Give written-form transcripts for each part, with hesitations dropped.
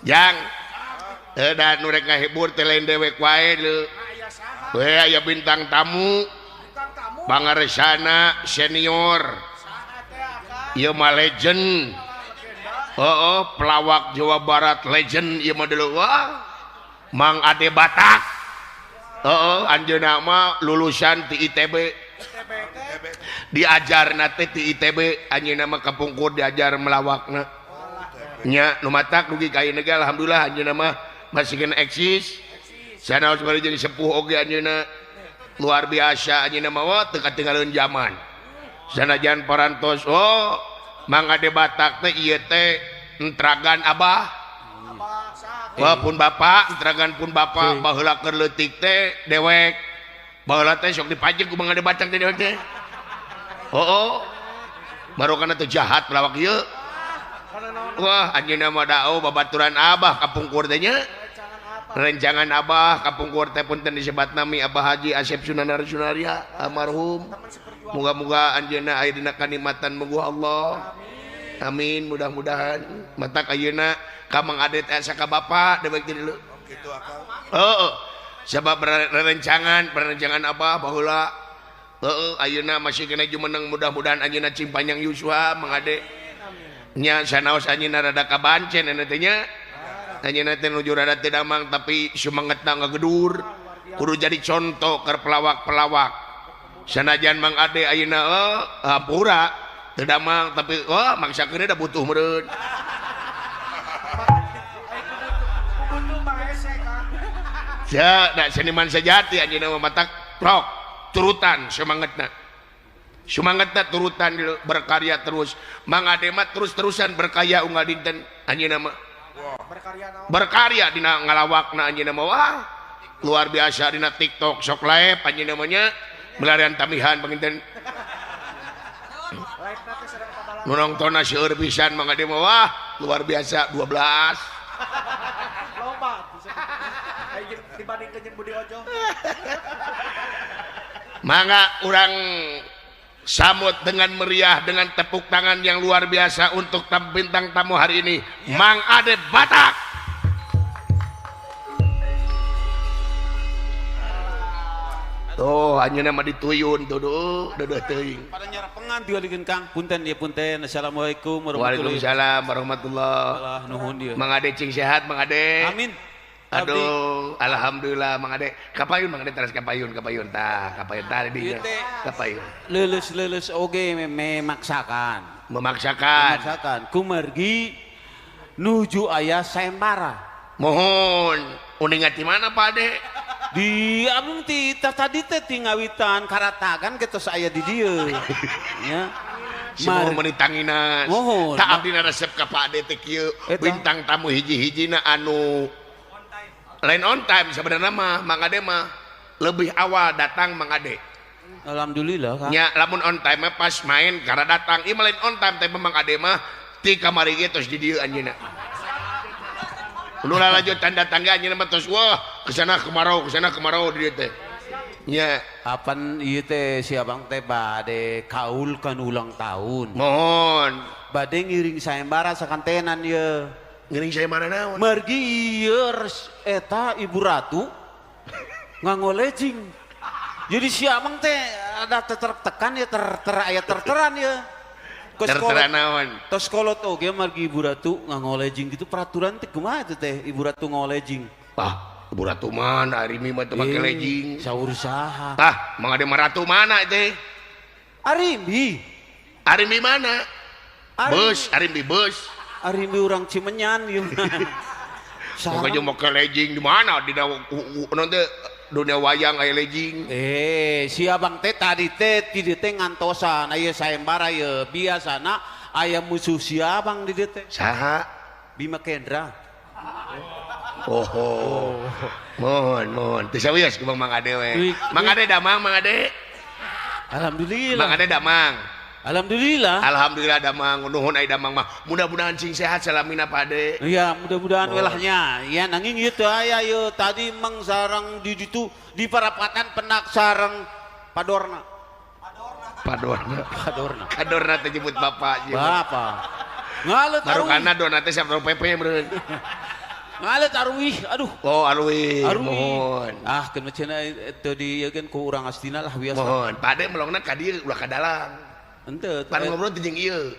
Jang dan nurek ngahibur telain dewek wae lu aya bintang tamu Pangaresana senior ieu mah legend pelawak Jawa Barat legend ieu mah dulu wah Mang Ade Batak anjeunna mah lulusan ti ITB diajar nate ti ITB anjeunna mah kapungkur diajar melawakna nya nu matak dugi ka ieu alhamdulillah anjeunna mah masih kena eksis sanaos bari jadi sepuh oge anjeunna luar biasa anjeunna mah wah teu katinggalieun zaman sanajan parantos Mang Ade Batak teh ieu teh entragan abah wah pun bapak entragan pun bapak baheula keur leutik teh dewek baheula teh sok dipajeg ku Mang Ade Batak teh dewek teh barokana teh jahat pelawak ieu wah anjeunna mah dao babaturan abah kapungkur teh nya rencangan abah kapungkur teh punten disebat nami Abah Haji Asep Sunanar Sunaria almarhum moga-moga anjeunna aya dina kanikmatan mungguh Allah amin mudah-mudahan matak ayeuna ka Mang Ade teh asa ka bapa dewek teh dulu kitu akal sabab perencangan abah baheula ayeuna masih kena jumeneng mudah-mudahan anjeunna cing panjang yuswa Mang Ade nya sanaos anjeunna rada kabancen teh nya anjeunna teh nuju rada teu damang tapi sumangetna ngagedur kudu jadi contoh keur pelawak-pelawak sanajan Mang Ade ayeuna hampura teu damang tapi maksakeun da butuh meureun ya da seniman sejati anjeunna mah matak prok turutan sumangetna turutan berkarya terus Mang Ade mah terus-terusan berkarya unggal dinten anjeunna mah berkarya dina ngalawakna anjeunna mah wah luar biasa dina TikTok sok live anjeunna mah nya melarian tamihan panginten nu nongtonna seueur pisan Mang Ade mah wah luar biasa 12 loba dibandingkeun Budi Ojo mangga urang sambut dengan meriah dengan tepuk tangan yang luar biasa untuk bintang tamu hari ini Mang Ade Batak. Tuh anjeunna mah dituyun tuh deuh teuing. Pada nyarapengan tinggalikeun Kang. Punten ya punten. Assalamualaikum warahmatullahi wabarakatuh. Waalaikumsalam warahmatullahi. Allah nuhun dia. Mang Ade cing sehat Mang Ade. Amin. Aduh, alhamdulillah Mang Ade. Kapayun Mang Ade teras kapayun tah di kapayun. Leuleus oge memaksakan. Kumargi nuju aya sayembara. Mohon uningat di mana Pak Ade? Di abang tadi teh ngawitan karatagan getos aya di dieu. Ya. Semua menitanginan. Tak abdi resep ka Pak Ade teh kieu bintang tamu hiji-hijina anu lain on time sebenarnya mah Mang Ade mah lebih awal datang Mang Ade. Alhamdulillah Kang. Nya lamun on time pas main karena datang ieu lain on time teh Mang Ade mah ti kamari ge tos di dieu anjeunna. Ulah lanjut tanda tangga anjeunna mah tos wah kesana kemarau di dieu teh. Nya Apan ieu teh si abang teh bade kaul kan ulang tahun. Mohon Bade ngiring sayembara sakantenan ieu. Ngiring sayembara naon? Margi ieu eta Ibu Ratu ngangolejing. Jadi si abang teh ada tertekan ya terteran ya. Terteran naon? Tos kolot oge margi Ibu Ratu ngangolejing gitu peraturan teh kumaha teh Ibu Ratu ngolejing. Ibu Ratu mana Arimi mah teu make lejing. Saur saha? Mang Ade mah Ratu mana teh? Arimi mana? Arimbi bus. Arimbi urang Cimenyan ieu. Pokoknya mau ke lejing di mana? Di nanti dunia wayang aya lejing. Si abang teh tadi teh di dieu teh ngantosan aya sayembara ieu. Biasana aya musuh si abang di dieu teh. Saha? Bima Kendra. Mohon. Teu sawios ku Mang Ade we. Mang Ade damang Mang Ade. Alhamdulillah. Mang Ade damang. Alhamdulillah damang nuhun aya damang mah. Mudah-mudahan sing sehat salamina Pak Ade. Iya, mudah-mudahan welahnya. Ya nanging ieu teh aya ieu tadi mang sareng di ditu di parapatan penak sareng Padorna. Padorna. Padorna. Kadorna teh jemput bapak. Bapak. Ngalet Baru arwih. kana dona teh siap PP meureun. Ngalet arwih. Aduh. Oh alwi. Arwih. Mohon. Ah keun cenah itu di kan ku urang astina lah biasa. Mohon. Pade melongna ka dieu ulah ka dalang. Henteu. Pan ngobrol teh jeung ieu.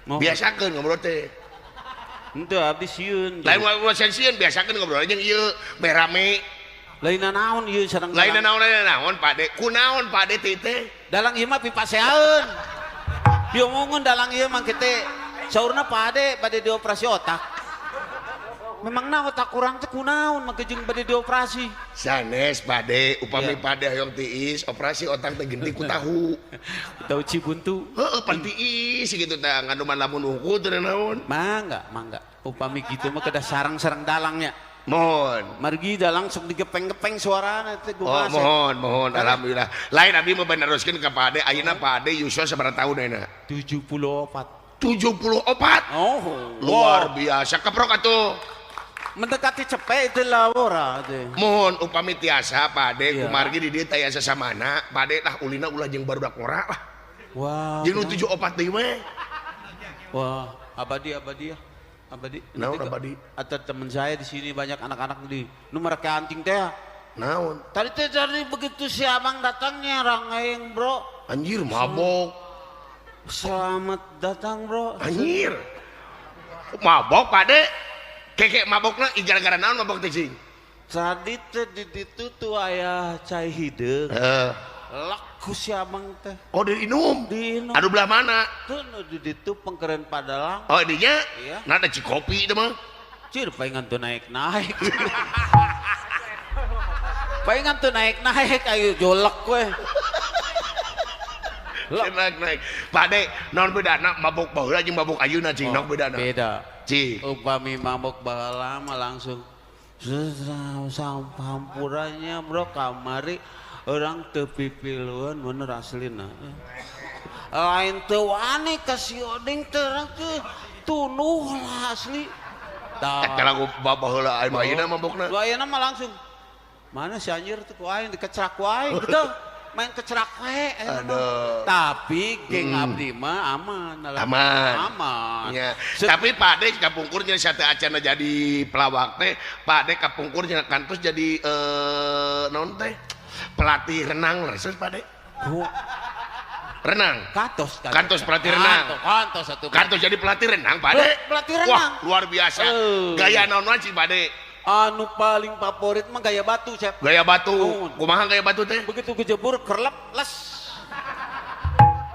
Mohon. Biasakeun ngobrol teh. Henteu abdi sieun. Lain ngobrol sieun biasakeun ngobrol jeung ieu berame. Lainna naon ieu sareng Lain naon Pade. Kunaon Pade teh? dalang ieu mah pipaseaeun. Diomongeun dalang ieu mah kitu saurna pade dioperasi otak. Memangna otak urang teh kunaon mangke jeung bade dioperasi. Sanes Pade, upami Iya. Pade hoyong tiis operasi otak teh genti ku tahu. Tahu cibuntu. Heeh, pan tiis gitu teh nganuman lamun unggul teh naon. Mangga. Upami gitu mah kedah sareng-sareng dalangnya. Mohon. Margi dalang sok digepeng-gepeng suarana teh Oh, gumaha. mohon. Alhamdulillah. Lain abdi mah beneruskeun ka Pade, ayeuna Pade yuswa sabaraha taun ayeuna? 74. 74. Oh, Luar biasa. Keprok atuh. mendekati cepet itu lah ora teh. Mohon upami tiasa Pade Iya. kumargi di dieu teh aya sasamana, Pade lah ulina ulah jeung barudak ngora lah. Wah. Jeung nu 74 deui mah. Wah, abadi ya. Abadi. Naon Nanti abadi? Ada teman saya di sini banyak anak-anak di nomor ke anting teh. Naon? Tadi teh dari begitu si abang datangnya rangaing bro. Anjir mabok. Selamat datang bro. Anjir. Mabok Pade. Keke mabokna gara-gara naon mabok teh cing? Tadi teh di ditu tuh ayah cai hideung. Heeh. Laku si abang teh. Oh dari inum. Di nu Aduh belah mana? tuh nu di ditu pengkeren padalang. Oh dinya? Iya. Nah ada cikopi itu mah. Cir palingan tuh naik-naik. Palingan tuh naik-naik ayo jolek we. Naik. Pade, naon bedana mabok baheula jeung mabok ayeuna cing? Naon bedana? Beda. Cing. Upami mabok baheula mah langsung sampurannya bro kamari orang teu pipiluan bener aslina. Lain teu wani kasih odeng terang teh tunuh lah asli. Eta lagu baheula ayeuna mabokna. Lu ayeuna mah langsung mana si anjir tuh ku aing dikecerak wae gitu. Main kecerak wae. Aduh. Tapi geng abdi mah aman. Aman. Aman. Ya. Tapi Pade kapungkurnya sate acana jadi pelawak teh, Pade kapungkurnya kantos jadi naon teh? Pelatih renang leres Pade. Oh, Renang. kantos. Kantos pelatih renang. Kantos satu. Kantos jadi pelatih renang Pade. Pelatih renang. Wah, luar biasa. Gaya naon sih Pade? Anu paling favorit mah gaya batu, Cep. Gaya batu. Oh. Kumaha gaya batu teh? Begitu kejebur kerlep les.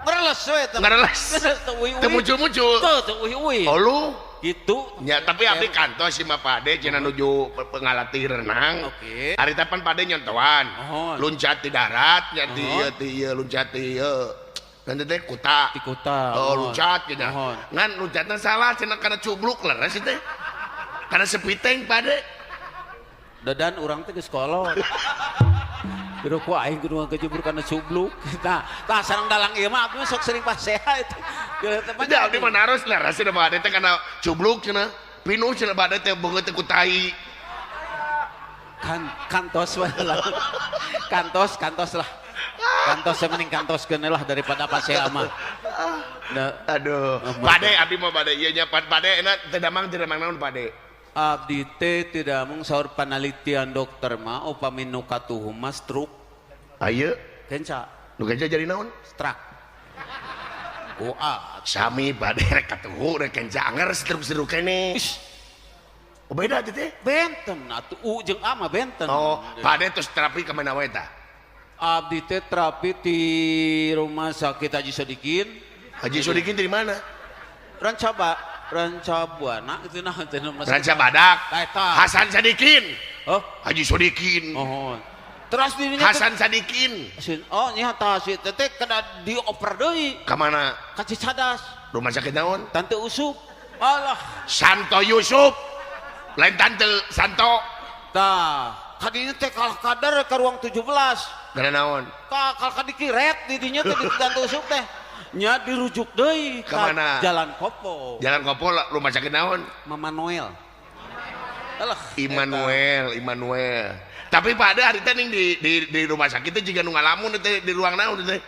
Ngereles we teh. Ngareles. Teu uih-uih. Teu muncul-muncul. Teu uih-uih. Oh lu? Gitu. Ya, tapi abdi kantos si mah Pade cenah nuju pengalatih renang. Oke. Ari teh pan Pade nyontoan. Oh. Loncat di darat, nya di Oh. ieu loncat di ieu. Nanti teh kuta. Di kota. Oh, loncat cenah. Oh. Ngan loncatna salah cenah kana cubluk leres teh. Kana sepiteng Pade. Dadan urang teh geus kolot. Biro ku aing kudu kejebur kana cubluk. Tah sareng dalang ieu mah abdi mah sok sering paseha itu. Tidak, abdi mah naros leres cenah Pade teh kana cubluk cenah. Pinuh cenah Pade teh beungeut teh ku tai. Kantos wae lah. Kantos lah. Kantos saya mending kantoskeun lah daripada paseha mah. Aduh. Pade abdi mah Pade ieu nya Pade enak teu damang naon Pade. Abdi teh tidak mung saur panalitian dokter mah upami nu katuhum mah stroke Ayeuna kenca nu kenca jadi naon? stroke. Sami Pade rek katuhu rek kenca anger setruk-setruk kene. Oh beda teh. Benten atuh jeung ama benten. Oh, Pade terus terapi ke mana wae tah? Abdi teh terapi di rumah sakit Haji Sodikin. Haji Sodikin dari mana? Ranca Buana itu nah itu Ranca Badak. Eta. Hasan Sadikin. Oh. Haji Sodikin. Oh. Terus dirinya Hasan Sadikin. oh nya tah si teh kada dioper deui. Ka mana? Ka Cicadas. Rumah sakit naon? Tante Usup. Alah. Santo Yusuf. Lain tante Santo. Tah, kadinya teh kalah kadar ke ruang 17. Gara naon? Ka dikiret di dinya teh di Tante Usup teh. Nya dirujuk deui Ka mana? Jalan Kopo. Jalan Kopo rumah sakit naon? Mama Noel. Alah, Immanuel. Tapi Pade hari teh ning di rumah sakit teh juga nu ngalamun teh di ruang naon teh?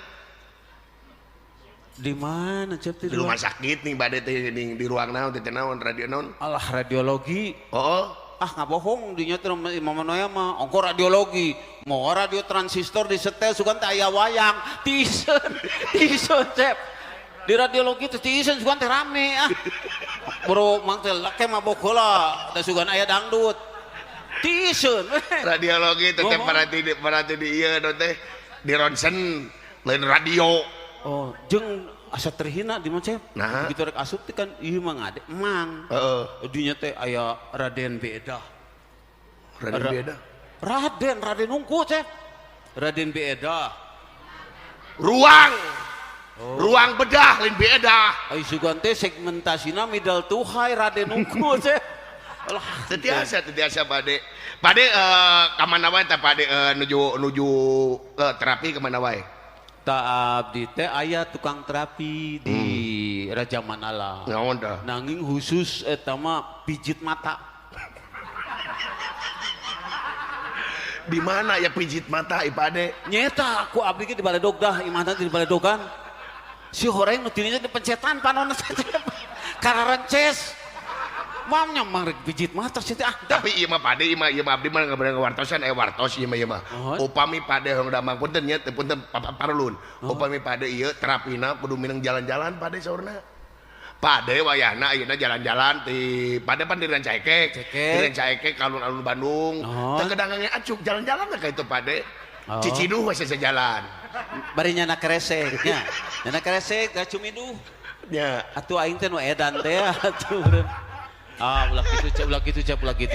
Di mana Cep? Di rumah sakit nih bade teh di ruang naon teh naon radio naon? Alah radiologi. Oh. Ah nggak bohong dinya teh Imam Noya mah ongko radiologi. Mau radio transistor disetel sugan teh aya wayang. Tisen Cep. Di radiologi teh tisen sugan teh rame ah. Bro mang teh lake mabok heula da sugan aya dangdut. Tisen. Radiologi teh teh parati di ieu teh di ronsen lain radio. Oh, jeung asa terhina di mana Cep? Nah. Begitu rek asup teh kan ieu mah ngade emang. Heeh. Dinya teh aya Raden Beda. Raden beda. Raden unggul Cep. Raden Beda. Ruang. Ruang bedah lain beda. Ai sugan teh segmentasina midal tuhai Raden unggul Cep. Alah, Tetiasa pade. Pade ka mana wae teh pade nuju terapi ke mana wae? ta abdi teh aya tukang terapi di Raja Manala. Naon dah? Nanging khusus eta mah pijit mata. Di mana ya pijit mata ipade? Nyeta aku abdi ge di baledog dah, imahna di baledogan. Si horeng nu tininya dipencetan panonna teh. Kararences. Mamnya marek pijit mata sih ah. Tapi ieu mah pade ieu mah abdi mah ngabeurang wartosan wartos ieu mah. Upami pade hong da mangpunten nya teh punten parulun. Upami pade ieu terapina kudu minang jalan-jalan pade saurna. Pade wayahna ayeuna jalan-jalan ti pade pan di Rancaikek. Di Rancaikek ka alun-alun Bandung. Teu kedangange acuk jalan-jalan ka itu pade. Ciciduh we sejalan. Bari nyana kresek nya. Nyana kresek ka cumiduh. Nya. Atuh aing teh nu edan teh atuh. Ulah gitu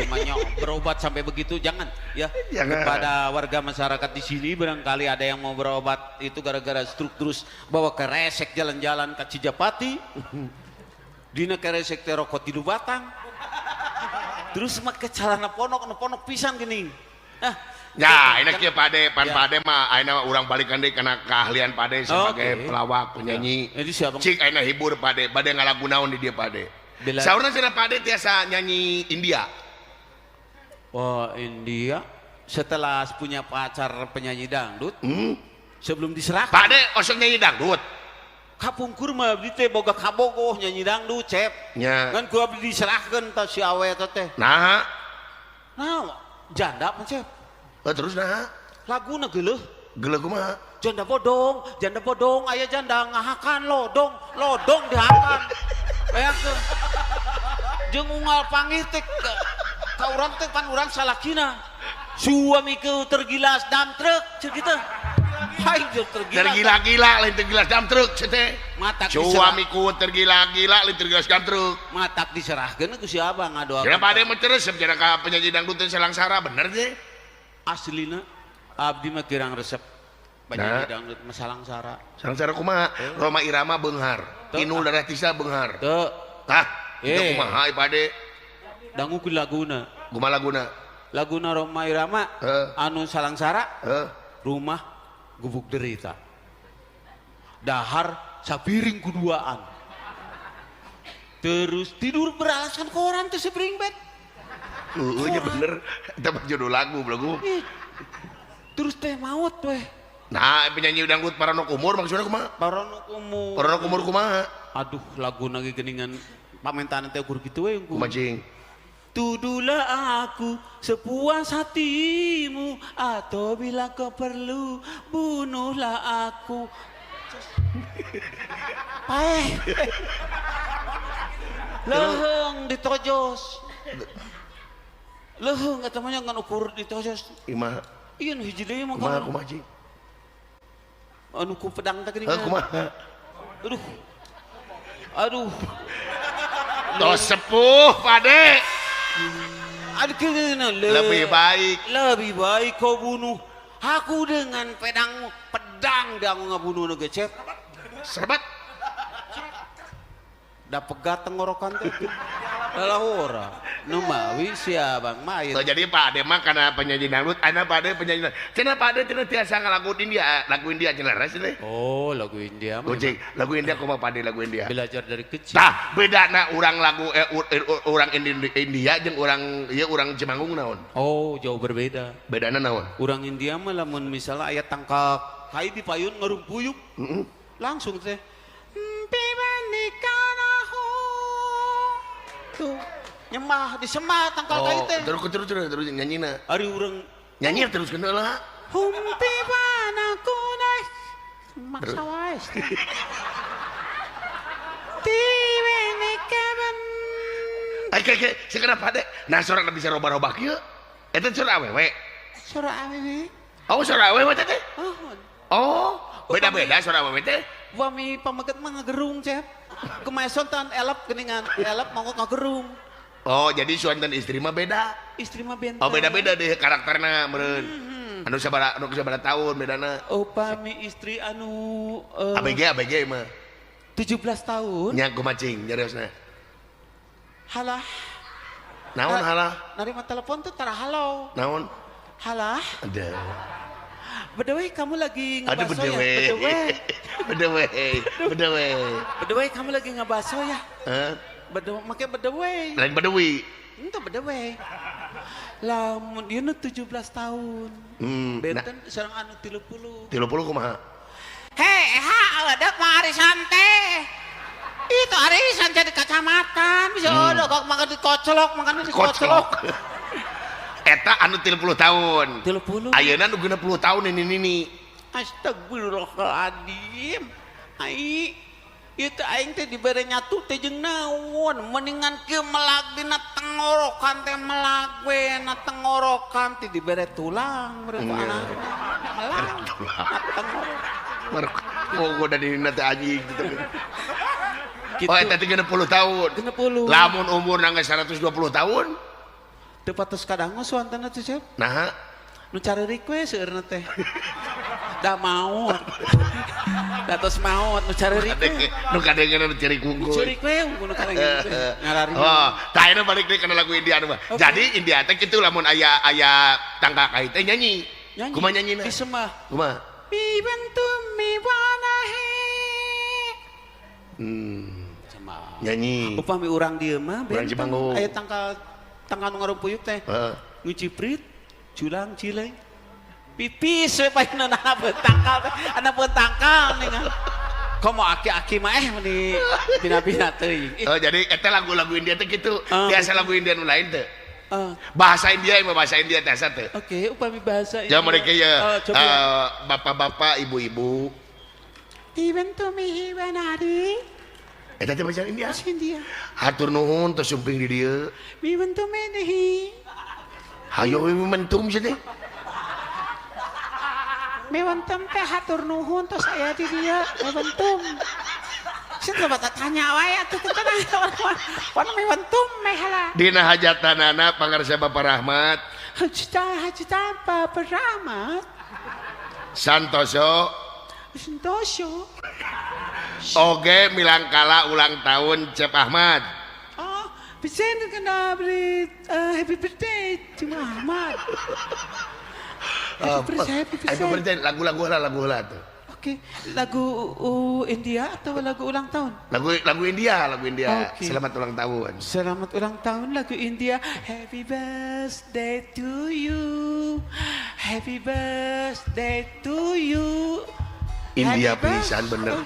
manyok berobat sampai begitu jangan ya. Jangan. Kepada warga masyarakat di sini barangkali ada yang mau berobat itu gara-gara stroke terus bawa ke resek jalan-jalan ke Cijapati. Dina ke resek teh rokok tilu batang. Terus make calana ponok pisan geuning. Ya, enak ya pade, pade mah ayeuna urang balikan deui kana keahlian pade sebagai pelawak, penyanyi. Cik ayeuna hibur pade ngalagu naon di dieu pade. Saurna cenah pade tiasa nyanyi India. Oh, India setelah punya pacar penyanyi dangdut. Sebelum diserahkan. Pade osok nyanyi dangdut. Kapungkur mah abdi teh boga kabogoh nyanyi dangdut, Cep. Nya. Kan ku abdi diserahkeun ta si awe eta teh. Nah. Nah, janda mah, Cep. Terus nah. Laguna geuleuh. Geuleuh kumaha? Janda bodong, aya janda ngahakan lodong dihakan. Bayangkeun. Jeung unggal panggih teh ka urang teh pan urang salakina. Suamikeun tergilas dam truk ceuk kitu. Hai tergila-gila lain tergilas dam truk teh. Suamiku tergila-gila lain tergilas dam truk. Matak diserahkeun ku si abang ngadoakeun. Cenah pade mah ceresep cenah ka penyanyi dangdut teh Selangsara bener teh. Aslina abdi mah kirang resep penyanyi dangdut mah Selangsara. Selangsara kumaha? Roma Irama beunghar. Inul Daratista beunghar. Teu. Tah, itu kumaha pade? Dangukeun laguna. Kumaha laguna? Laguna Roma Irama anu Selangsara. Rumah gubuk derita. Dahar sapiring kuduaan. Terus tidur beralaskan koran teh spring bed. Nya bener, eta mah judul lagu. Terus teh maut weh. Nah, penyanyi dangdut Paranok Umur maksudnya kumaha? Paranok Umur kumaha? Aduh, lagu lagi geningan pamentanan teh ukur kitu we. Kumaha cing? Tuduhlah aku sepuas hatimu atau bila kau perlu bunuhlah aku. Leheng ditojos. Leheng eta mah ngan ukur ditojos. Imaha? Ieu nu hiji deui mah. Kumaha cing? Anu ku pedang teh geuningan. Kumaha? Aduh. Tos sepuh pade. Aduh kena lebih baik kau bunuh aku dengan pedang dia ngabunuh nu Cep. Serbat. Da pegat tenggorokan teh. Lalahora. Nu mawi si abang main. Jadi pade mah kana penyanyi dangdut, ana pade penyanyi. Cenah pade cenah tiasa ngalagu India, lagu India cenah ras teh. Oh, lagu India mah. Lagu India kumaha pade lagu India? Belajar dari kecil. Tah, bedana urang lagu urang India jeung urang ieu urang Cimanggung naon? Oh, jauh berbeda. Bedana naon? Urang India mah lamun misalnya aya tangkak kai di payun ngarumpuyuk. Langsung teh nyemah disemat tangkal kai teh. Terus nyanyina. Ari urang Nyanyi terus kena lah. humpi panaku naik maksa wae. Tiwene keben. Oke, sekarang pada. Nah, seorang bisa robah-robah kieu. Eta suara awewe. Suara awewe. Oh, suara awewe teh. Oh. Oh, beda-beda suara awewe teh. Wami pameget mah ngagerung, Cep. Kemaeson tan elep geuningan, elep mongkok ngagerung. Oh, jadi suami dan istri mah beda. Istri mah benteng. Oh, beda-beda deh karakterna meureun. Anu sabaraha tahun bedana. Upami istri anu ABG mah. 17 tahun. Nya kumacing jariosna. Halah. Naon halah? Narima telepon tuh tara halo. Naon? Halah. Ada. Bedeweh kamu lagi Ada ngebaso ya? Bedeweh kamu lagi ngebaso ya? Hah? Make bedeweh. Lain Bedewi. Itu bedeweh. Lamun dia 17 tahun. Benten sareng anu 30. 30 kumaha? Hei, ada mah arisan teh. Itu arisan jadi kacamatan. Bisa ada kok makan dikocolok, Koclok. Eta anu 30 tahun. 30. Ayeuna nu 60 tahun ini. Astagfirullahaladzim. Ai, itu aing teh dibere nyatu teh jeung naon? Mendingan kieu melag dina tenggorokan teh melag we na tenggorokan teh dibere tulang beureun ku anak. Melag. Maruk mogo dari nate anjing gitu. Gitu. Oh eta 30 tahun. 60. Lamun umur nangge 120 tahun. Teu patos kadangos wantana teh, Cep. Nah, Nu cari request seueurna teh. Da maot. Datos maot nu cari request. nu kadengeuna nu ciri kungkul. Cari request nu kadengeuna teh. Ngarari. Oh, tah ayeuna balik deui kana lagu India mah. Okay. Jadi India teh kitu lamun aya tangka kai teh nyanyi. Kumaha nyanyina? Disemah. Kumaha? Mi bantum mi wanahe. Nyanyi. Upami urang dieu mah Urang Cipanggung. aya tangkal nu ngarumpuyuk teh. Heeh. Nguciprit, culang cileng. Pipis we paina anak beutangkal teh. Anak beutangkal ningan. Komo aki-aki mah meni bina-bina teuing. Oh, jadi eta lagu-lagu India teh kitu. Biasa lagu India nu lain teh. Bahasa India mah bahasa India teh asa teh. Oke, upami bahasa Ya mereka ya coba. bapak-bapak, ibu-ibu. Dibantu mi wanari. Eta teh bahasa India. Bahasa India. Hatur nuhun teu sumping di dieu. Mi bantu menehi. Hayo we mentum sia teh. Mewantum teh hatur nuhun tos aya di dia. Mewantum. Saya coba tanya wae atuh teh pan mewantum meh heula. Dina hajatanana pangarsa Bapak Rahmat. Hajatan Bapak Rahmat. Santoso. Santoso. Oge milangkala ulang tahun Cep Ahmad. Oh, bisa kena beri happy birthday Cep Ahmad. Happy birthday. Lagu-lagu heula tuh. Oke, lagu India atau lagu ulang tahun? Lagu India. Okay. Selamat ulang tahun. Selamat ulang tahun lagu India. Happy birthday to you. Happy birthday to you. India pisan bener.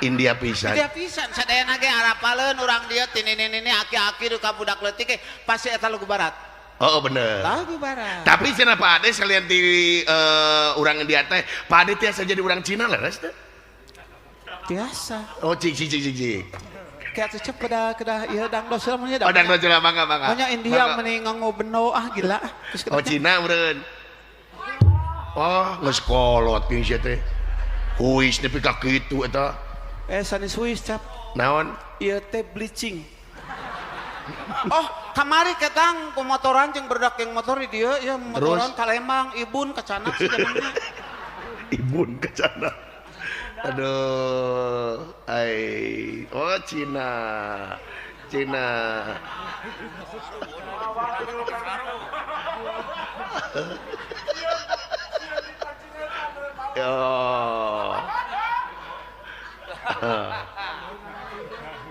India pisan. India pisan. Sadayana ge harapaleun urang dieu tinini aki-aki du ka budak leutik pasti eta lagu barat. Oh bener. Lagu barat. Tapi cenah Pak Ade sekalian di urang India teh, Pak Ade tiasa jadi urang Cina leres teh. Biasa. Oh cik. Kayak cecep kedah ieu dangdos namanya Oh dangdos jelema mangga. Banyak India meni nganggo beno gila. Oh Cina meureun. Oh geus kolot geus sia teh. Huis nepi ka kitu eta. Sanis Swiss cap. Naon? Ieu teh bleaching. Oh, kamari ketang pemotoran jeung berdak yang motor di dieu ya motoran ka Lembang, Ibun ka Canak sebenarnya. Ibun ke sana. Aduh, oh Cina. Yo.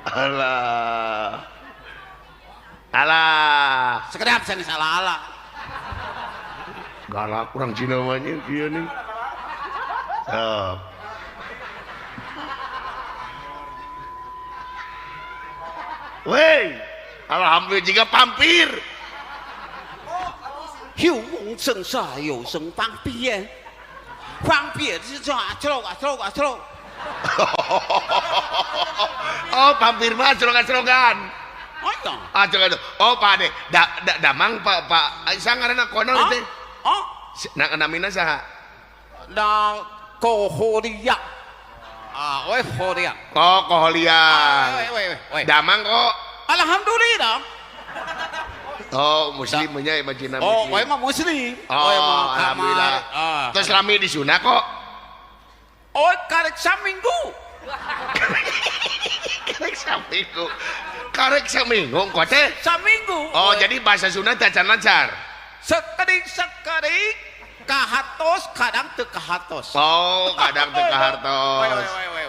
Alah. Sekedap sanis ala-ala. Galak kurang Cina mah nya kieu nih. Wey, Alhamdulillah jika pampir. 有梦生杀，有生方便。方便是啥？celok. Oh, pampir mah celogan. Oh iya. Ah, celogan. Oh, Pak Ade. Damang Pak sangarana kono teh. Oh, Namina saha? da kohoria. Weh horia. Oh, Koholia. Weh. Damang kok. Alhamdulillah. Oh, muslim nya imajina Oh, muslim. weh mah muslim. Oh, alhamdulillah. Terus lami di Sunda kok. Oh, karek saminggu. Karek saminggu kok teh. Saminggu. Oh, jadi bahasa Sunda cacan lancar. Sekering kahatos kadang teu kahatos. Oh, kadang teu kahartos. Weh.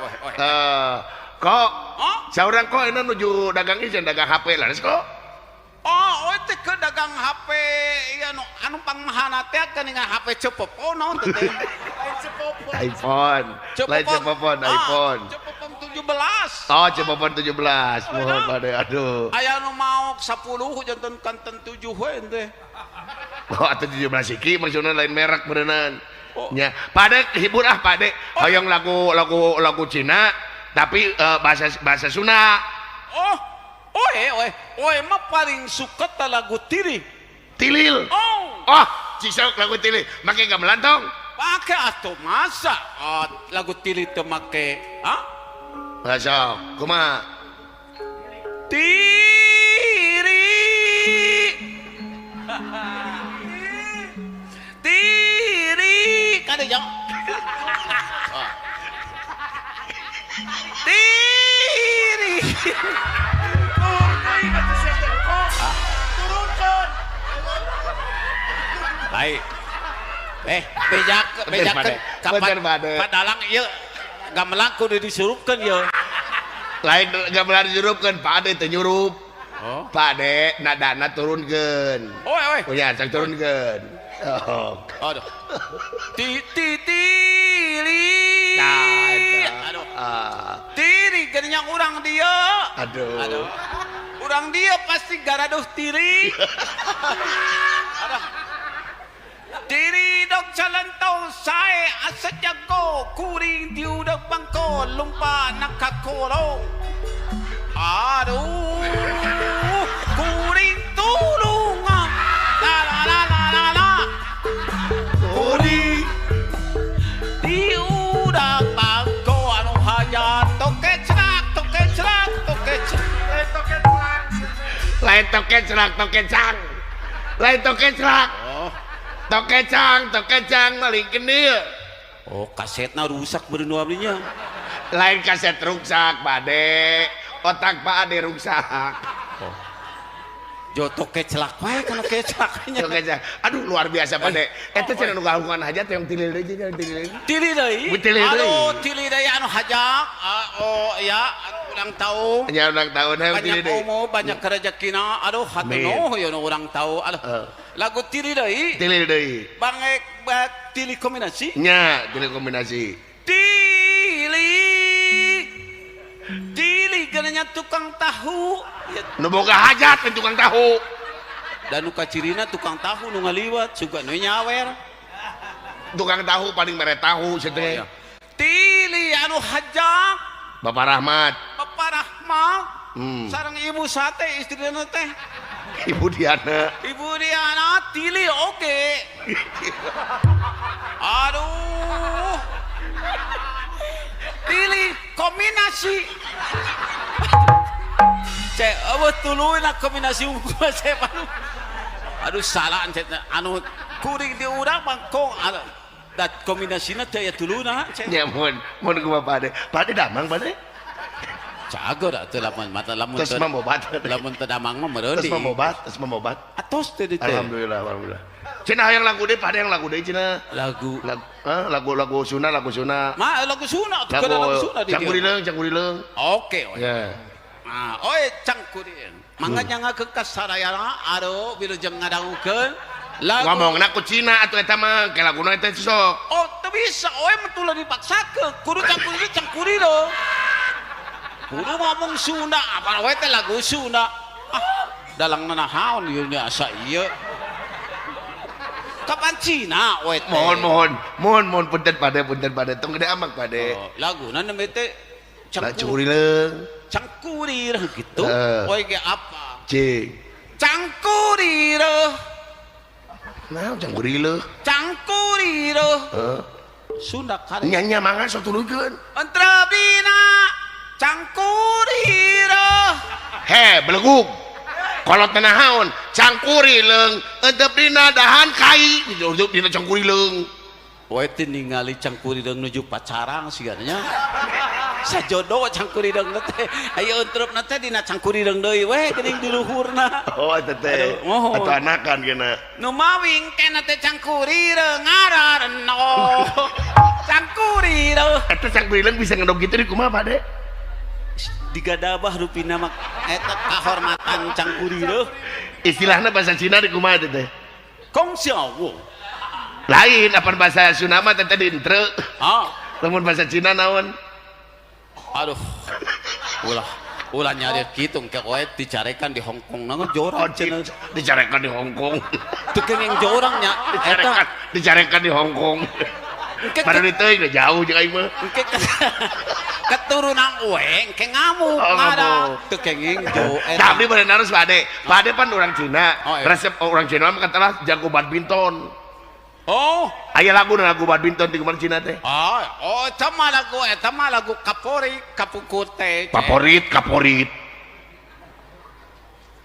Kok Oh? saurang kok ini nuju dagang ieu dagang HP laras kok. Oh, teh ke dagang HP ya anu pangmahana teh geuningan HP cepopon naon teh. iPhone. Lain cepopon iPhone. Cepopon 17. Oh, cepopon 17. Mohon pada aduh. Aya nu mau 10 janten kanten 7 we teh. Oh, atau 17 iki maksudnya lain merek berenang. Oh. Nya, Pade hibur Pade. Hoyong lagu Cina tapi bahasa Sunda. Mah paling suka ta lagu tiri. Tilil. Oh, cisok lagu tilil. Make gamelan tong. Pake atuh masa lagu tiri teu make, Sok, kumaha? Tiri. Kada jang. Tiri. Baik. Bejak Bener, Bade. padalang ieu gamelan kudu disurupkeun ieu. Lain gamelan dirupkeun, Pade teu nyurup. Oh. Pade nadana turunkeun. Oi. Punya cak turunkeun. Oh. Aduh. Tiri. Nah, eta. Aduh. Ah. Tiri geuning urang dia. Aduh. Urang dia pasti garaduh tiri. Aduh. Tiri dok calentau sae asa jago kuring diudak bangko lumpa nakakolong. Aduh. Kuring tulung. La. Kuring diudak bangko anu hayat toke cerak. Lain toke cerak. Oh. Tokecang malingkeun dieu. Oh, kasetna rusak beureun abdinya. Lain kaset rusak, Pade. Otak Pade rusak. Oh. Jo tokecelak wae kana kecaknya. Tokecang. Aduh, luar biasa, Pade. Eta cenah nu gahungan hajat yang tilil deui jeung tilil. Tili deui. Aduh, tili deui anu hajak. Oh ya, anu ulang tahun. Nya ulang tahun hayang tilil Banyak deui. umur, banyak rezekina. Aduh, hatunuh ya nu ulang tahun. Aduh. Lagu tili deui. Tilil deui. Bangek tili kombinasi. Nya, tilil kombinasi. Tili geunanya tukang tahu. Ya, Nu boga hajat teh tukang tahu. dan nu kacirina tukang tahu nu ngaliwat suga nu nyawer. Tukang tahu paling mere tahu Oh, teh. iya. Tili anu hajak. Bapak Rahmat. Bapak Rahmat. Hmm. Sareng ibu sate istrina teh. Ibu Diana. Ibu Diana tili oke. Aduh. Tili kombinasi. Cek eueuh tuluy kombinasi unggul saya baru. Aduh salah anu kuring di urang bangkong dat kombinasina teh ya tuluna cek. Nya mun kumaha Pade. Pade damang Pade. Cago da teu lamun mata lamun Terus mamobat. lamun teu damang mah meureun Terus mamobat. atos teh teh Alhamdulillah. Cenah hayang lagu deui, Pade yang lagu deui cenah. lagu Lagu Sunda. mah lagu Sunda tuh kada lagu Sunda di Cangkurileng. oke Ya. oe cangkurileng mangga nyangakeun ka sarayana aduh wilujeng ngadangukeun lagu Ngomongna ku Cina atuh eta mah ke laguna eta sok. oh teu bisa oe mah tulah dipaksakeun kudu cangkurileng kudu ngomong Sunda apa wae teh lagu Sunda dalang nanahaon yun nya sa iya. Kapan Cina we teh. Mohon punten pade tong gede amak pade. Oh, laguna na teh cangkurileung. Cangkurir gitu. Poe ge apa? Cing. Cangkurir. Nah, cangkurileuh. Cangkurir. Sunda kare. Nya mangga sok tuluykeun. Antrabina cangkurir. He, belegug. Kolot nahaon, cangkurileung, entep dina dahan kai, dina cangkurileung. Poe teh ningali cangkurileung nuju pacarang sigana nya. Sajodoh cangkurileung teh. Aya entrepna teh dina cangkurileung deui we geuning di luhurna. Oh, eta teh. Atuh anakan kena. Nu mawing kena teh cangkurileung ngaranna. Cangkurileung. Eta cangkurileung bisa ngedog gitu di kumaha Pak De? Digadabah rupina mak eta kahormatan cangkurileung. Istilahna bahasa Cina di kumaha teh? Kong xiao. Lain apa bahasa Sunda mah teh di intre. Lamun bahasa Cina naon? Aduh. Ulah nyari kitu engke koe dicarekan di Hong Kong naon jorang cenah. Dicarekan di Hong Kong. Teu kenging jorang nya eta dicarekan di Hong Kong. Padahal itu udah jauh jeung aing mah. Engke keturunan we engke ngamuk ngada teu kenging jo eta. Tapi bener harus Pade. Pade pan orang Cina. Resep orang Cina mah katalah jago badminton. Oh, aya lagu badminton di kumar Cina teh. Oh, eta mah lagu kapukut teh. Kaporit.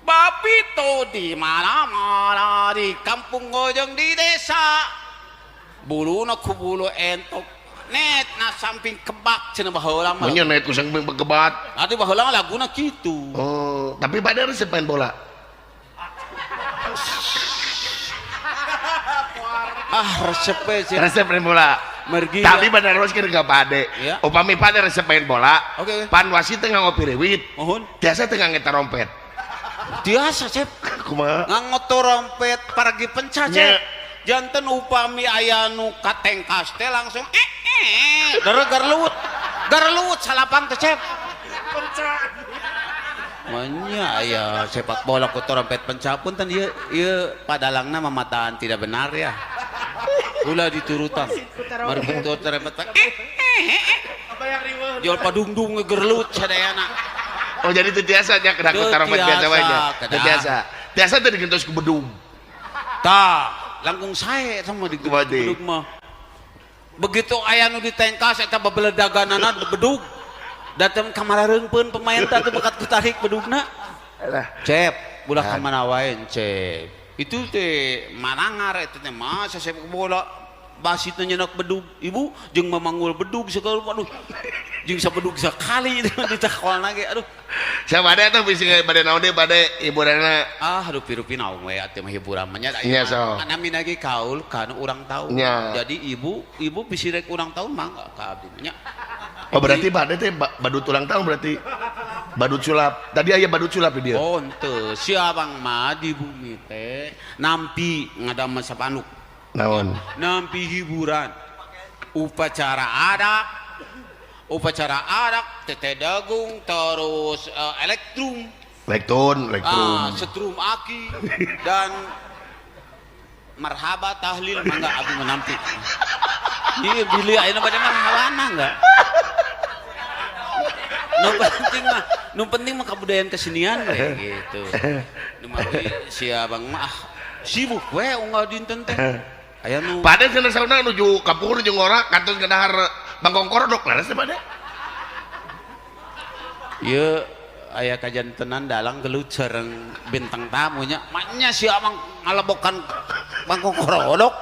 Babito di mana-mana di kampung gojong di desa. Buluna ku bulu entok. Net na samping kebak cenah baheula mah. Nya net ku samping kebat. Atuh baheula laguna kitu. Oh, tapi pada resep main bola. Resep main bola. Mergi. Tapi pada harus kira enggak Pade. Ya. Upami Pade resep main bola. Oke. Pan wasit teh ngopi rewit. Mohon. Biasa teh ngeta rompet. Biasa, Cep. Kumaha? Ngangoto rompet paragi penca, Cep. Janten upami aya nu katengkas teh langsung garlut salapang teh Cep. Manya aya sepak bola ku trompet pencapun tan ieu padalangna mamataan tidak benar ya. Ulah diturutan. Margi tu trompet. Jual padungdung gerlut sadayana. Oh jadi itu biasa nya kena ku trompet biasa wae nya. Biasa. Biasa teh digentos ku bedug. Tah, langkung sae sama di bedug mah. Begitu aya nu ditengkas eta babeledaganana bedug. Datang kamarareungpeun pemain teh bakat kutarik bedugna. Cep, budak ka mana wae Cep. Itu teh manangar eta teh mah sepak bola basit nyenak bedug. Ibu jeung memanggul bedug segala aduh. Jeung sabedug sakali ditakolna ge aduh. Sabade eta bisi bade naon deui bade hiburanna. Rupi-rupi naon we atuh mah hiburan mah nya. Nya so. Anami lagi kaul kana urang tahun. Jadi ibu bisi rek urang tahun mah enggak ka abdi nya. Oh berarti Bade teh badut ulang tahun berarti badut sulap. Tadi aya badut sulap dia. Oh henteu, si abang mah di bumi teh nampi ngadamel sapanuk. Naon? Nampi hiburan. Upacara adat, tete dagung terus elektrum. Setrum aki dan marhaba tahlil mangga abdi menampi. Iya bilih ayeuna bade marhabana enggak? Nu penting mah kabudayaan kesenian we gitu. Nu mah si abang mah sibuk we unggal dinten teh. Aya nu Pade cenah sauna nuju kapur jeung ora kantos ka dahar Bangkong Korodok laras teh Pade. Ieu aya kajantenan dalang gelut sareng bintang tamu nya. Maknya si abang ngalebokan Bangkong Korodok.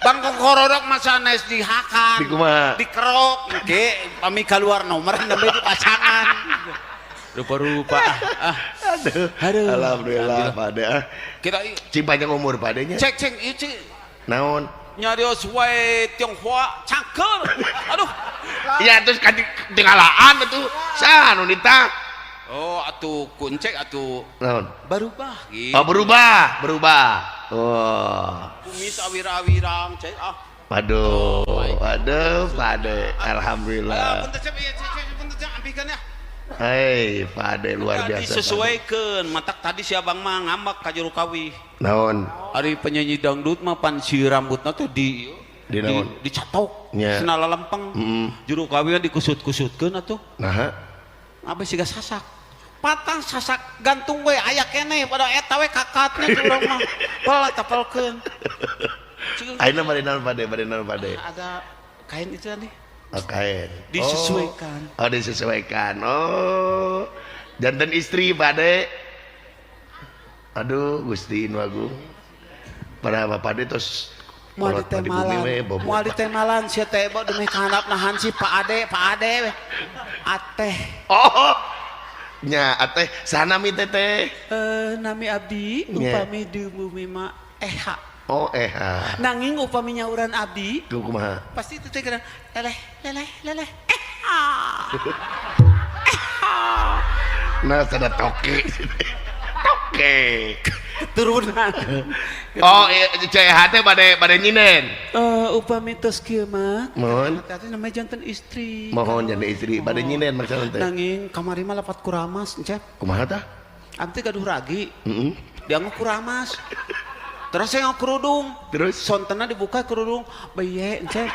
Bangkong Korodok masa sanes dihakan. Di kumaha? Dikerok engke pami kaluar nomor nembe dipasangan. Rupa-rupa Aduh. Alhamdulillah Pade. Kita Cing panjang umur Pade nya. cek ieu cing. Naon? Nyarios wae Tionghoa cangkel. Aduh. Iya terus ketinggalaan atuh. Saha nu nita? Oh atuh kuncek atuh Naon? berubah gitu. Oh berubah. Oh. Kumis awir-awirang cek Waduh, Pade. Alhamdulillah. Punten cep, punten cep ampikan ya. Hei, Pade luar Tadi biasa. sesuaikan matak tadi si abang mah ngambak ka juru kawi. Naon? Ari penyanyi dangdut mah pan si rambutna teh Di naon? dicatok. Nya. Cenah lempeng. Juru kawi dikusut-kusutkeun atuh. Nah, Abis siga sasak. Patang sasak gantung we aya keneh pada eta we kakatnya ke urang mah. Pala tapelkeun. ayeuna bade naon Pade? Ada kain itu tadi. Kain. Disesuaikan. Oh, disesuaikan. Oh. Jantan istri Pade. Aduh, Gusti Inu Agung. Pada Pade tos Moal ditemalan sia teh bo demi kahandapna hansi Pak Ade we. Ateh. Oh. Nya ateh sanami teteh. Nami abdi upami di bumi mah eha. Oh, Nanging upami nyauran abdi kumaha? pasti itu teh kira leleh Nah, sada toke. Toke. keturunan. Oh, CH teh bade nyinen. Upami tos kieu mah Mohon. tadi namanya jantan istri. Mohon jantan istri bade nyinen maksudna teh. Nanging kamari mah lapat kuramas encep. Kumaha tah? Abdi gaduh ragi. Heeh. Dia kuramas. Terus saya kerudung. Terus Sontena dibuka kerudung beye encep.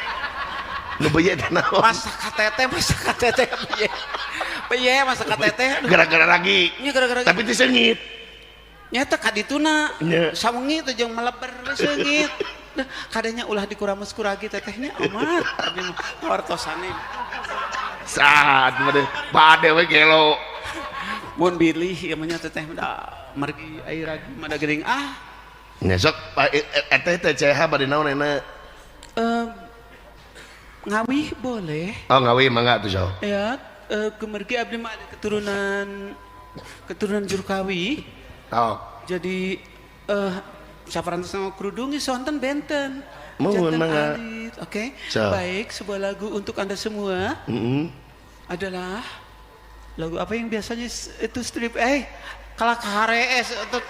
nu beuye teh naon? Masak KTT beye. Beye masak KTT. Gara-gara lagi. Nya gara-gara Tapi teu seungit. nyata kadituna Nya. sawengi teh jeung meleber we seungit. Kadenya ulah dikuramas kuragi tetehnya amat abdi mah wartosane. Saat bade we gelo. Mun bilih ieu mah nya teteh da margi air ragi mada geuning Nya sok eta teh CH bade naon euna? Ngawi boleh. Oh, ngawi mangga tuh sok. Ya, kemergi abdi mah ada keturunan Jurkawi. Tok. Jadi saparantos sama kerudung geus wonten benten. Mohon Jantan mangga. alit. Oke. So. Baik, sebuah lagu untuk Anda semua adalah lagu apa yang biasanya itu strip kalah kaharees untuk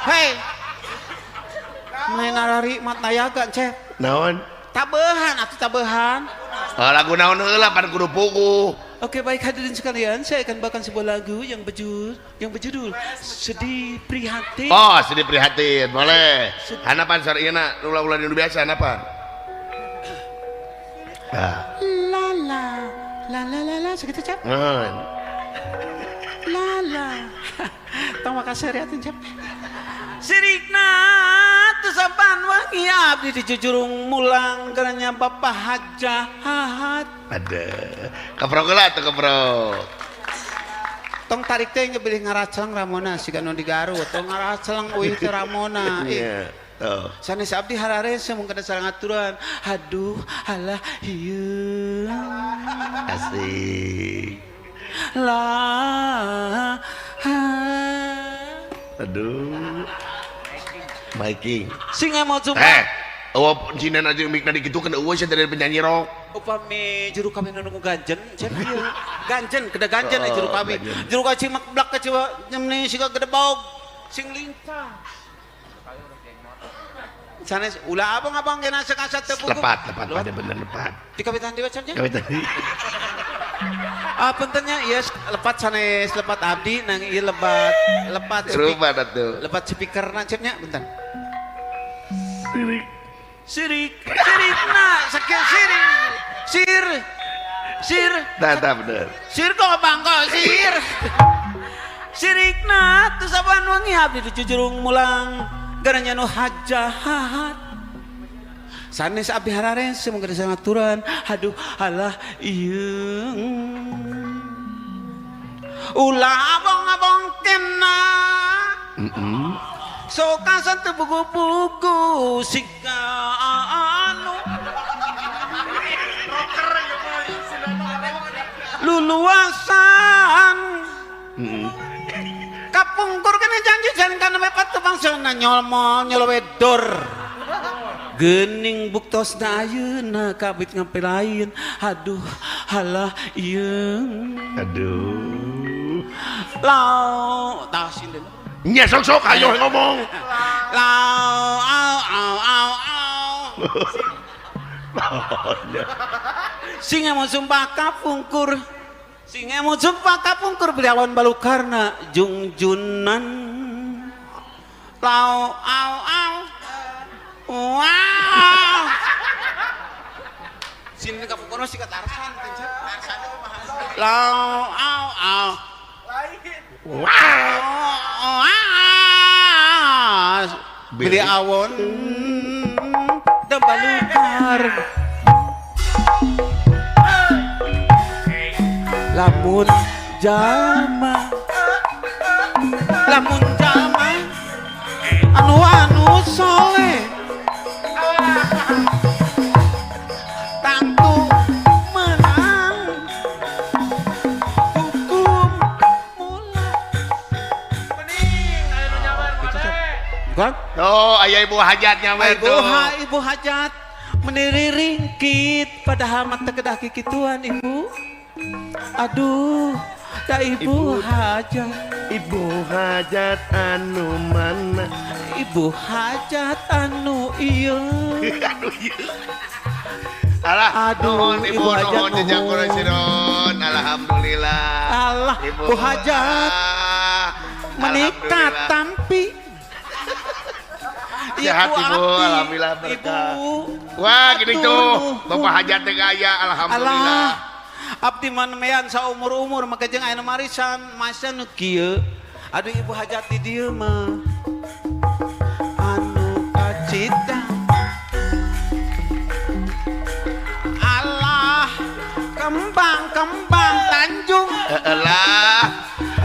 hei main narari mat nayaga cep Naon? tabehan atau tabehan. Oh, lagu naon heula pan kudu pugu. Oke, baik hadirin sekalian, saya akan bawakan sebuah lagu yang berjudul Sedih Prihatin. Oh, sedih prihatin, boleh. Hanapan sar ieu na ulah-ulah nu biasa hanapan. La la la la la la segitu cap. Naon? La la. Tong makasih riatin cap. Sirikna tusapan wangi abdi di jujurung mulang karena Bapak Hajahat. Ada. Keprok heula atuh keprok. Tong tarik teh ngebeli ngaracelang Ramona siga nu di Garut. Tong ngaracelang euy teh Ramona. Iya. Tuh. Sanes abdi harare mung kada sareng aturan. Aduh, halah ieu. Asik. La. Aduh. Miking. Sing mau coba. Eueuh cinan aja mikna digitukeun eueuh sia dari penyanyi rock. Upami juru kami nunggu ganjen, cep ieu. Ganjen, kada ganjen juru kami. Ganjen. Juru kami mak blak ka coba nyemni siga gede bog. Sing lincah. Sanes ulah abang-abang kena sekasat teu buku. Lepat pada bener lepat. Di kapitan di wacapnya. Kami tadi. Puntennya yes lepat sanes lepat abdi nang ieu lepat Rupa atuh. lepat speakerna cepnya bentar. Sirik nah sakit sir Tah bener. sir kok bangko sir sirikna teu saban wangi abdi di jujurung mulang garanya nu hajahat sanes abdi harare semoga disangaturan aduh halah ieu ulah abang-abang kena sokasan teu buku-buku siga anu luluasan kapungkur kena janji jangan kana mepat teu bangsana nyolowedor geuning buktosna ayeuna kabit ngapelain aduh halah ieu Aduh. lau tah sinden Nya sok ayo ngomong. lau au sing mau sumpah kapungkur Singa mau jumpa kapungkur beliawan balukarna jungjunan lau au au wow sini kapungkur masih kata Tarsan lau au au wow beli awon dan balukar lamun jama anu soleh tangtu menang hukum mula Bening, ayo nyawer Pade. kan Oh, aya ibu hajatnya we tuh. ibu hajat meniri ringkit padahal mata kedah kikituan ibu aduh da ibu hajat Ibu hajat anu mana? ibu hajat anu iya Aduh ieu. Alah, Aduh, nuhun ibu ibu hajat, nuhun jejak nuhun. kurasiron. Alhamdulillah. Allah Ibu bu hajat menikah Alhamdulillah. tampi Sehat, Ibu. abdi, Alhamdulillah, berkah. ibu Wah, gini Aduh, tuh. nuhun. Bapak hajat teh gaya, alhamdulillah. Allah abdi manemean saumur-umur maka jeung aya marisan masa nu kieu aduh ibu hajat di dieu mah anu kacita Allah kembang Tanjung Lah.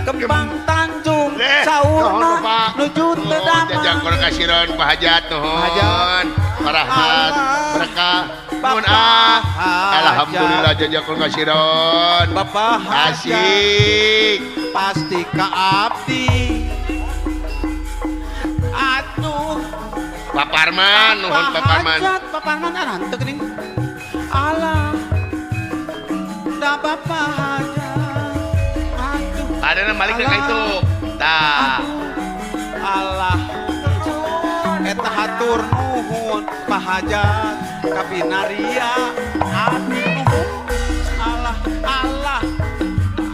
kembang Tanjung Nuhun, sauna Bapak. nuju teu Jejak damang kurasiron Pak Hajat nuhun. Hajat. Rahmat, Allah. berkah. Nuhun Bapak Hajat. Alhamdulillah jejak kurasiron. Bapak hajat Asik. pasti ka abdi atuh Pak Parman, nuhun Pak Parman. Pak Parman aran teu geuning alah da bapak hajat atuh Ada yang balik ke itu. Tah. alah eta hatur nuhun Pak Hajat kapinaria aduh nuhun Allah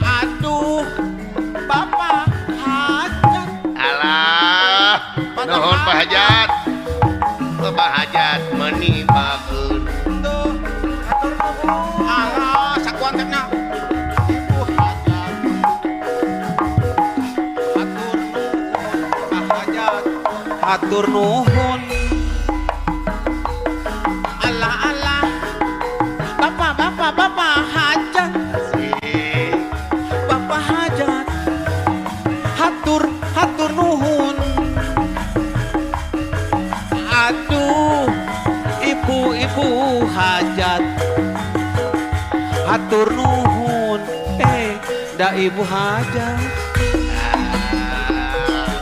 aduh Bapak Hajat Alah, nuhun Pak Hajat. Bapak Hajat menibakeun. tuh hatur nuhun alah sakuan cenah Ibu Hajat hatur nuhun Pak Hajat hatur nuhun alah Bapak Hajat Bapak Hajat hatur nuhun aduh ibu hajat hatur nuhun da ibu hajat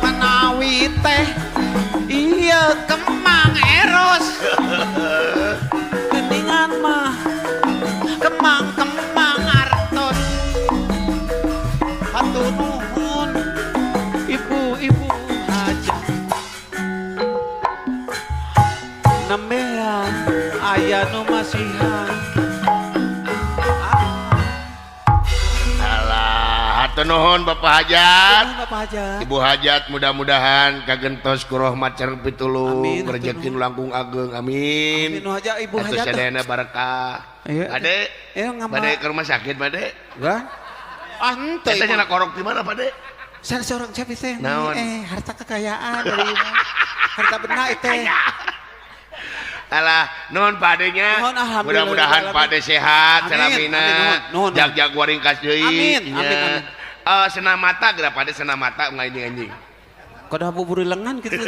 menawi teh iya kemang eros geningan mah kemang artos hatur nuhun ibu hajat nembean aya nu masihan Alah, hatur nuhun Bapak Hajat. Bapak Hajat Ibu Hajat mudah-mudahan kagentos ku rahmat sareng pitulung Amin, rezeki hatur nu langkung ageng amin. Amin, nu Hajat, Ibu Atuh Hajat. sadayana barokah. Iya, Pade, ngama- Pade ke rumah sakit Pade. Enggak? Ente Eta nya korok di mana Pade? saya seorang siapa teh Naon? harta kekayaan dari harta benda itu Alah, nuhun padenya. Nuhun, alhamdulillah. Mudah-mudahan Pade sehat, Amin, salamina. amin, nuhun. Jag-jag waringkas deui. Amin, nya. amin. Senam mata geura Pade senam mata anjing-anjing. kada bubur lengan gitu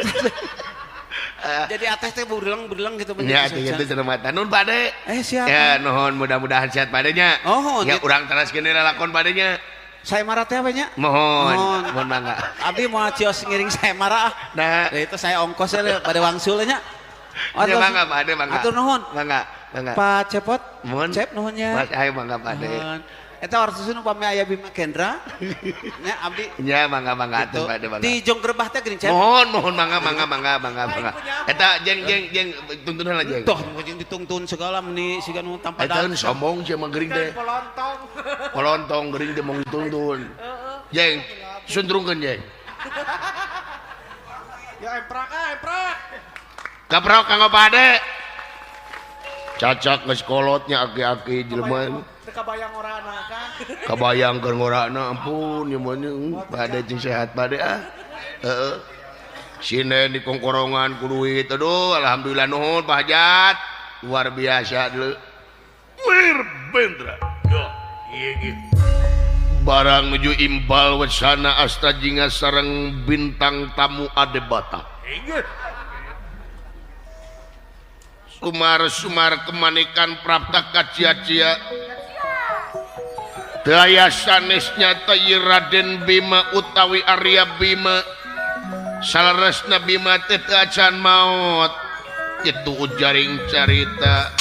jadi atas teh burilang gitu Ya, itu senam mata. Nuhun Pade. siapa Ya, nuhun mudah-mudahan sehat Padenya. Oh, Ya, gitu. urang teraskeun lakon Padenya. saya marah teh apanya Mohon, mohon mangga. abdi mau cios ngiring saya marah Nah, itu saya ongkosnya pada wangsulnya ya mangga Pade, mangga. atur nuhun Mangga, mangga. Pak Cepot Mohon. Cep nuhunnya Mas ayo mangga Pade. Nuhun. Eta wartos nu pame aya Bima Kendra. Nya abdi nya mangga atuh Pak mangga. di jong gerbah teh geuning cep. Mohon mangga. Eta jeng tuntunan lah jeng. Toh jeung ditungtun segala meni siga nu tanpa Eta sombong sia mah geuring teh. Polontong geuring teh mau dituntun. Jeng, sundrungkeun jeng. Ya emprak. Kaprok kanggo pade. Cacak geus kolotnya aki-aki jelema. Kabayang orana kan. Kabayangkeun ngorana ampun ieu mah pade jeung sehat pade ah. Heeh. Sine di kongkorongan ku duit aduh alhamdulillah nuhun Pak Hajat. Luar biasa deuleu. Mirbendra. Yo, ieu gitu. Barang menuju imbal wacana asta jinga sareng bintang tamu adebata. Sumar kemanikan prapta kacia-cia. Daya sanesnya teh Raden Bima utawi Arya Bima. Salaresna Bima teh acan maot. Itu ujaring carita.